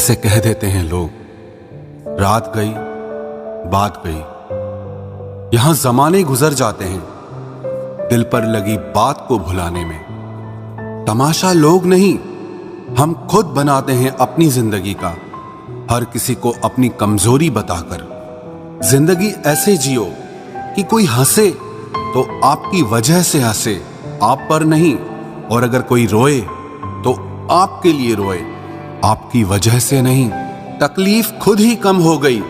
ऐसे कह देते हैं लोग, रात गई बात गई। यहां जमाने गुजर जाते हैं दिल पर लगी बात को भुलाने में। तमाशा लोग नहीं, हम खुद बनाते हैं अपनी जिंदगी का, हर किसी को अपनी कमजोरी बताकर। जिंदगी ऐसे जियो कि कोई हंसे तो आपकी वजह से हंसे, आप पर नहीं। और अगर कोई रोए तो आपके लिए रोए, आपकी वजह से नहीं। तकलीफ खुद ही कम हो गई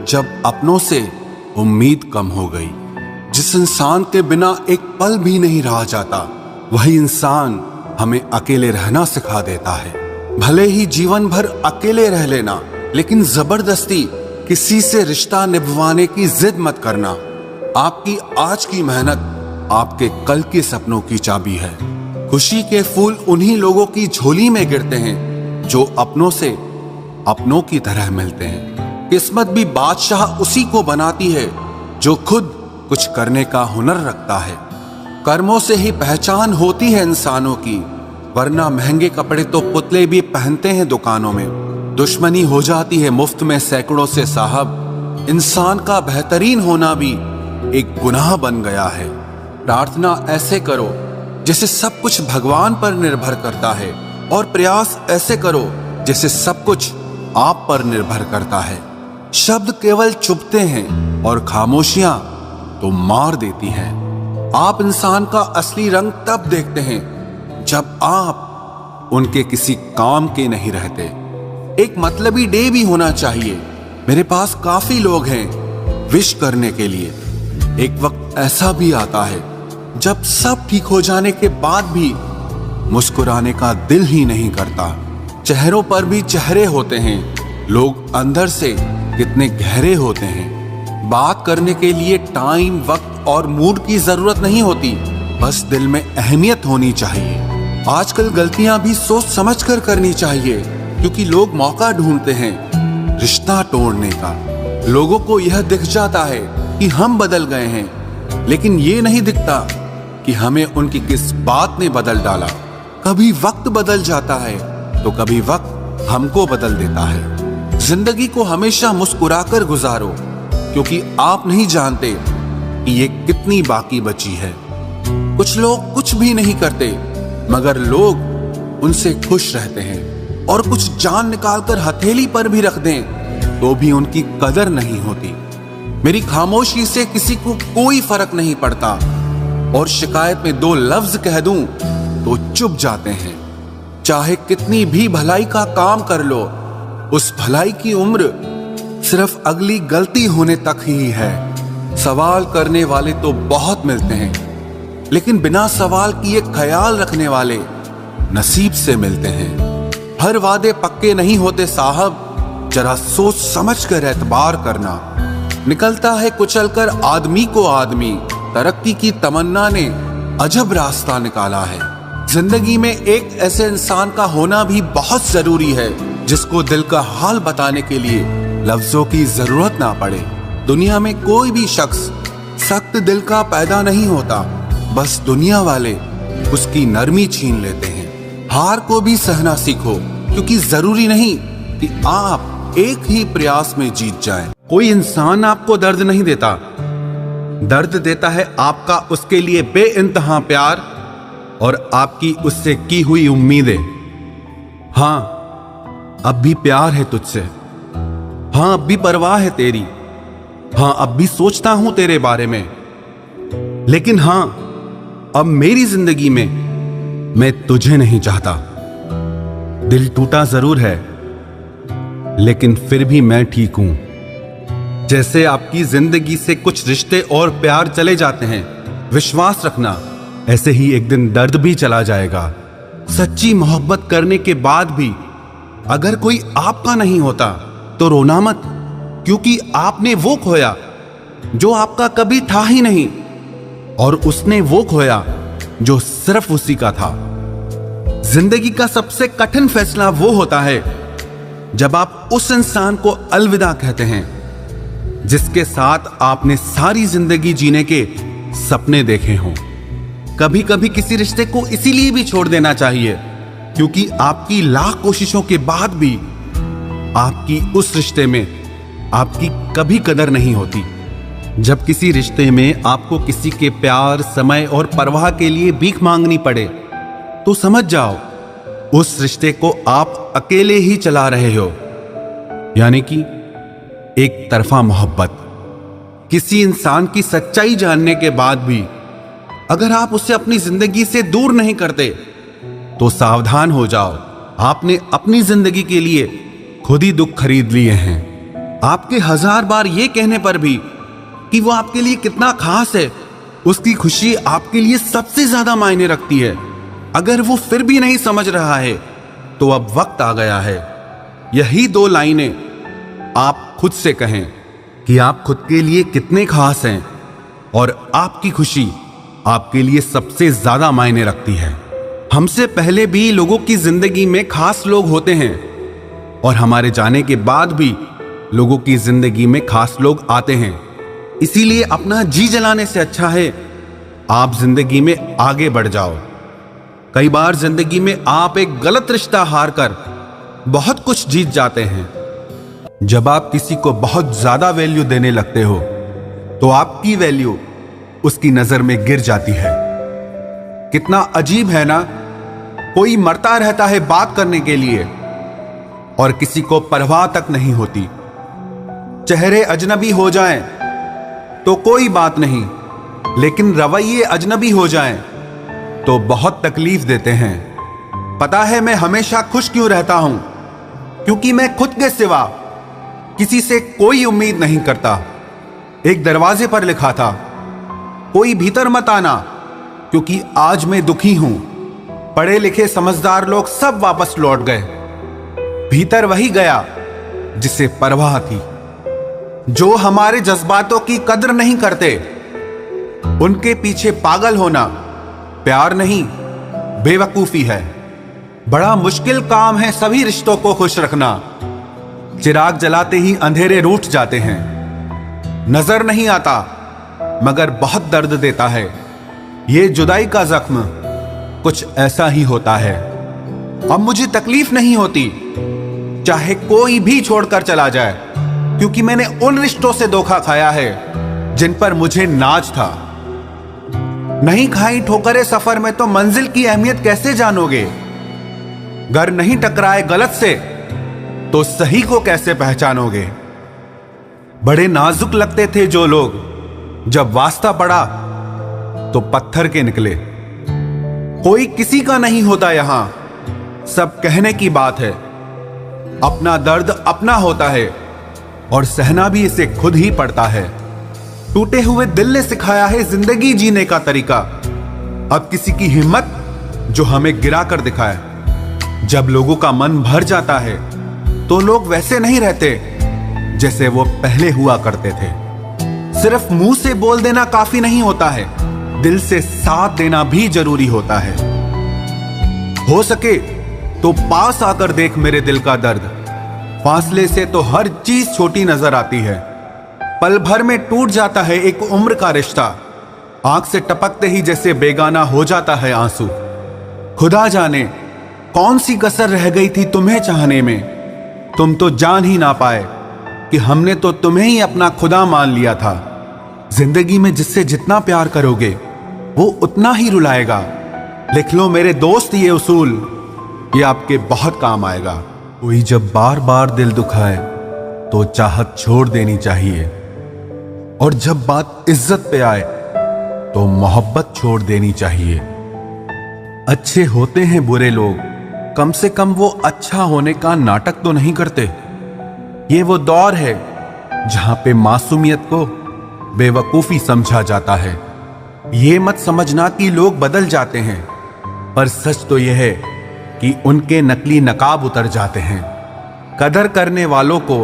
जब अपनों से उम्मीद कम हो गई। जिस इंसान के बिना एक पल भी नहीं रहा जाता, वही इंसान हमें अकेले रहना सिखा देता है। भले ही जीवन भर अकेले रह लेना, लेकिन जबरदस्ती किसी से रिश्ता निभवाने की जिद मत करना। आपकी आज की मेहनत आपके कल के सपनों की चाबी है। खुशी के फूल उन्हीं लोगों की झोली में गिरते हैं जो अपनों से अपनों की तरह मिलते हैं। किस्मत भी बादशाह उसी को बनाती है जो खुद कुछ करने का हुनर रखता है। कर्मों से ही पहचान होती है इंसानों की, वरना महंगे कपड़े तो पुतले भी पहनते हैं दुकानों में। दुश्मनी हो जाती है मुफ्त में सैकड़ों से साहब। इंसान का बेहतरीन होना भी एक गुनाह बन गया है। प्रार्थना ऐसे करो जैसे सब कुछ भगवान पर निर्भर करता है, और प्रयास ऐसे करो जैसे सब कुछ आप पर निर्भर करता है। शब्द केवल चुभते हैं और खामोशियां तो मार देती हैं। आप इंसान का असली रंग तब देखते हैं जब आप उनके किसी काम के नहीं रहते। एक मतलबी डे भी होना चाहिए। मेरे पास काफी लोग हैं विश करने के लिए। एक वक्त ऐसा भी आता है जब सब ठीक हो जाने के बाद भी मुस्कुराने का दिल ही नहीं करता। चेहरों पर भी चेहरे होते हैं, लोग अंदर से कितने गहरे होते हैं। बात करने के लिए टाइम, वक्त और मूड की जरूरत नहीं होती, बस दिल में अहमियत होनी चाहिए। आजकल गलतियां भी सोच समझ कर करनी चाहिए, क्योंकि लोग मौका ढूंढते हैं रिश्ता तोड़ने का। लोगों को यह दिख जाता है कि हम बदल गए हैं, लेकिन ये नहीं दिखता कि हमें उनकी किस बात ने बदल डाला। कभी वक्त बदल जाता है तो कभी वक्त हमको बदल देता है। जिंदगी को हमेशा मुस्कुराकर गुजारो, क्योंकि आप नहीं जानते कि ये कितनी बाकी बची है। कुछ लोग कुछ भी नहीं करते, मगर लोग उनसे खुश रहते हैं। और कुछ जान निकालकर हथेली पर भी रख दें तो भी उनकी कदर नहीं होती। मेरी खामोशी से किसी को कोई फर्क नहीं पड़ता, और शिकायत में दो लफ्ज कह दूं तो चुप जाते हैं। चाहे कितनी भी भलाई का काम कर लो, उस भलाई की उम्र सिर्फ अगली गलती होने तक ही है। सवाल करने वाले तो बहुत मिलते हैं, लेकिन बिना सवाल किए ख्याल रखने वाले नसीब से मिलते हैं। हर वादे पक्के नहीं होते साहब, जरा सोच समझ कर एतबार करना। निकलता है कुचलकर आदमी को आदमी, तरक्की की तमन्ना ने अजब रास्ता निकाला है। जिंदगी में एक ऐसे इंसान का होना भी बहुत जरूरी है जिसको दिल का हाल बताने के लिए लफ्जों की जरूरत ना पड़े। दुनिया में कोई भी शख्स सख्त दिल का पैदा नहीं होता, बस दुनिया वाले उसकी नरमी छीन लेते हैं। हार को भी सहना सीखो, क्योंकि जरूरी नहीं कि आप एक ही प्रयास में जीत जाएं। कोई इंसान आपको दर्द नहीं देता, दर्द देता है आपका उसके लिए बेइंतहा प्यार और आपकी उससे की हुई उम्मीदें। हाँ, अब भी प्यार है तुझसे। हाँ, अब भी परवाह है तेरी। हाँ, अब भी सोचता हूं तेरे बारे में। लेकिन हां, अब मेरी जिंदगी में मैं तुझे नहीं चाहता। दिल टूटा जरूर है, लेकिन फिर भी मैं ठीक हूं। जैसे आपकी जिंदगी से कुछ रिश्ते और प्यार चले जाते हैं, विश्वास रखना ऐसे ही एक दिन दर्द भी चला जाएगा। सच्ची मोहब्बत करने के बाद भी अगर कोई आपका नहीं होता तो रोना मत, क्योंकि आपने वो खोया जो आपका कभी था ही नहीं, और उसने वो खोया जो सिर्फ उसी का था। जिंदगी का सबसे कठिन फैसला वो होता है जब आप उस इंसान को अलविदा कहते हैं जिसके साथ आपने सारी जिंदगी जीने के सपने देखे हों। कभी कभी किसी रिश्ते को इसीलिए भी छोड़ देना चाहिए क्योंकि आपकी लाख कोशिशों के बाद भी आपकी उस रिश्ते में आपकी कभी कदर नहीं होती। जब किसी रिश्ते में आपको किसी के प्यार, समय और परवाह के लिए भीख मांगनी पड़े तो समझ जाओ उस रिश्ते को आप अकेले ही चला रहे हो, यानी कि एक तरफा मोहब्बत। किसी इंसान की सच्चाई जानने के बाद भी अगर आप उसे अपनी जिंदगी से दूर नहीं करते तो सावधान हो जाओ, आपने अपनी जिंदगी के लिए खुद ही दुख खरीद लिए हैं। आपके 1000 बार ये कहने पर भी कि वो आपके लिए कितना खास है, उसकी खुशी आपके लिए सबसे ज्यादा मायने रखती है, अगर वो फिर भी नहीं समझ रहा है तो अब वक्त आ गया है यही 2 लाइनें आप खुद से कहें कि आप खुद के लिए कितने खास हैं और आपकी खुशी आपके लिए सबसे ज्यादा मायने रखती है। हमसे पहले भी लोगों की जिंदगी में खास लोग होते हैं और हमारे जाने के बाद भी लोगों की जिंदगी में खास लोग आते हैं। इसीलिए अपना जी जलाने से अच्छा है आप जिंदगी में आगे बढ़ जाओ। कई बार जिंदगी में आप एक गलत रिश्ता हार कर बहुत कुछ जीत जाते हैं। जब आप किसी को बहुत ज्यादा वैल्यू देने लगते हो तो आपकी वैल्यू उसकी नजर में गिर जाती है। कितना अजीब है ना, कोई मरता रहता है बात करने के लिए और किसी को परवाह तक नहीं होती। चेहरे अजनबी हो जाएं तो कोई बात नहीं, लेकिन रवैये अजनबी हो जाएं तो बहुत तकलीफ देते हैं। पता है मैं हमेशा खुश क्यों रहता हूं? क्योंकि मैं खुद के सिवा किसी से कोई उम्मीद नहीं करता। एक दरवाजे पर लिखा था, कोई भीतर मत आना, क्योंकि आज मैं दुखी हूं। पढ़े लिखे समझदार लोग सब वापस लौट गए। भीतर वही गया जिसे परवाह थी। जो हमारे जज्बातों की कदर नहीं करते उनके पीछे पागल होना प्यार नहीं, बेवकूफी है। बड़ा मुश्किल काम है सभी रिश्तों को खुश रखना। चिराग जलाते ही अंधेरे रूठ जाते हैं। नजर नहीं आता मगर बहुत दर्द देता है। ये जुदाई का जख्म कुछ ऐसा ही होता है। अब मुझे तकलीफ नहीं होती चाहे कोई भी छोड़कर चला जाए, क्योंकि मैंने उन रिश्तों से धोखा खाया है जिन पर मुझे नाज था। नहीं खाई ठोकरें सफर में तो मंजिल की अहमियत कैसे जानोगे? घर नहीं टकराए गलत से तो सही को कैसे पहचानोगे? बड़े नाजुक लगते थे जो लोग, जब वास्ता पड़ा तो पत्थर के निकले। कोई किसी का नहीं होता यहां, सब कहने की बात है। अपना दर्द अपना होता है और सहना भी इसे खुद ही पड़ता है। टूटे हुए दिल ने सिखाया है जिंदगी जीने का तरीका। अब किसी की हिम्मत जो हमें गिरा कर दिखाए। जब लोगों का मन भर जाता है तो लोग वैसे नहीं रहते जैसे वो पहले हुआ करते थे। सिर्फ मुंह से बोल देना काफी नहीं होता है, दिल से साथ देना भी जरूरी होता है। हो सके तो पास आकर देख मेरे दिल का दर्द। फासले से तो हर चीज छोटी नजर आती है। पल भर में टूट जाता है एक उम्र का रिश्ता। आंख से टपकते ही जैसे बेगाना हो जाता है आंसू। खुदा जाने कौन सी कसर रह गई थी तुम्हें चाहने में। तुम तो जान ही ना पाए कि हमने तो तुम्हें ही अपना खुदा मान लिया था। जिंदगी में जिससे जितना प्यार करोगे वो उतना ही रुलाएगा। लिख लो मेरे दोस्त ये उसूल, ये आपके बहुत काम आएगा। कोई जब बार बार दिल दुखाए तो चाहत छोड़ देनी चाहिए, और जब बात इज्जत पे आए तो मोहब्बत छोड़ देनी चाहिए। अच्छे होते हैं बुरे लोग, कम से कम वो अच्छा होने का नाटक तो नहीं करते। ये वो दौर है जहां पे मासूमियत को बेवकूफी समझा जाता है। ये मत समझना कि लोग बदल जाते हैं, पर सच तो यह है कि उनके नकली नकाब उतर जाते हैं। कदर करने वालों को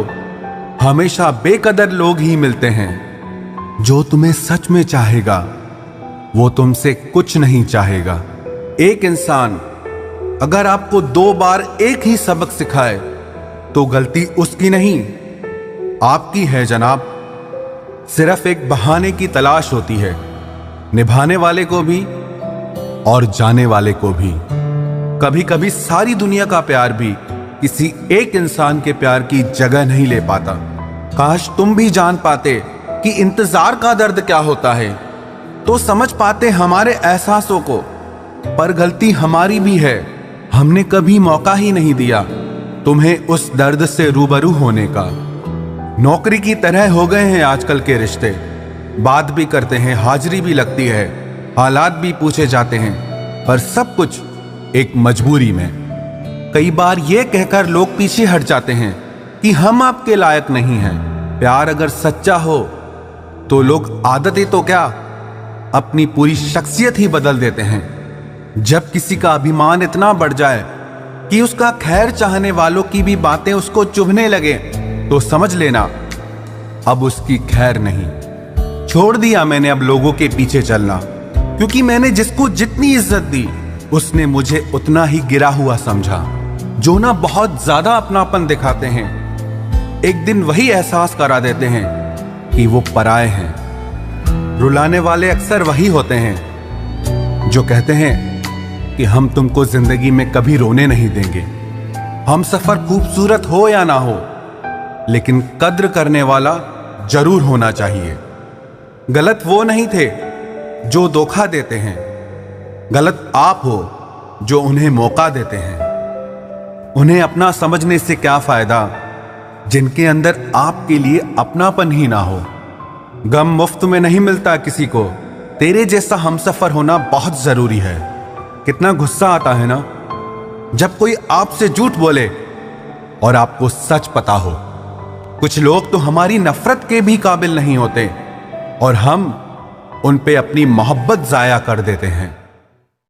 हमेशा बेकदर लोग ही मिलते हैं। जो तुम्हें सच में चाहेगा वो तुमसे कुछ नहीं चाहेगा। एक इंसान अगर आपको 2 बार एक ही सबक सिखाए तो गलती उसकी नहीं आपकी है जनाब। सिर्फ एक बहाने की तलाश होती है, निभाने वाले को भी और जाने वाले को भी। कभी कभी सारी दुनिया का प्यार भी किसी एक इंसान के प्यार की जगह नहीं ले पाता। काश तुम भी जान पाते कि इंतजार का दर्द क्या होता है, तो समझ पाते हमारे एहसासों को। पर गलती हमारी भी है, हमने कभी मौका ही नहीं दिया तुम्हें उस दर्द से रूबरू होने का। नौकरी की तरह हो गए हैं आजकल के रिश्ते, बात भी करते हैं, हाजिरी भी लगती है, हालात भी पूछे जाते हैं, पर सब कुछ एक मजबूरी में। कई बार ये कहकर लोग पीछे हट जाते हैं कि हम आपके लायक नहीं हैं। प्यार अगर सच्चा हो तो लोग आदतें तो क्या, अपनी पूरी शख्सियत ही बदल देते हैं। जब किसी का अभिमान इतना बढ़ जाए कि उसका खैर चाहने वालों की भी बातें उसको चुभने लगे, तो समझ लेना अब उसकी खैर नहीं। छोड़ दिया मैंने अब लोगों के पीछे चलना, क्योंकि मैंने जिसको जितनी इज्जत दी उसने मुझे उतना ही गिरा हुआ समझा। जो ना बहुत ज्यादा अपनापन दिखाते हैं, एक दिन वही एहसास करा देते हैं कि वो पराए हैं। रुलाने वाले अक्सर वही होते हैं जो कहते हैं कि हम तुमको जिंदगी में कभी रोने नहीं देंगे। हम सफर खूबसूरत हो या ना हो, लेकिन कद्र करने वाला जरूर होना चाहिए। गलत वो नहीं थे जो धोखा देते हैं, गलत आप हो जो उन्हें मौका देते हैं। उन्हें अपना समझने से क्या फायदा जिनके अंदर आपके लिए अपनापन ही ना हो। गम मुफ्त में नहीं मिलता किसी को, तेरे जैसा हमसफर होना बहुत जरूरी है। कितना गुस्सा आता है ना जब कोई आपसे झूठ बोले और आपको सच पता हो। कुछ लोग तो हमारी नफरत के भी काबिल नहीं होते और हम उन पे अपनी मोहब्बत जाया कर देते हैं।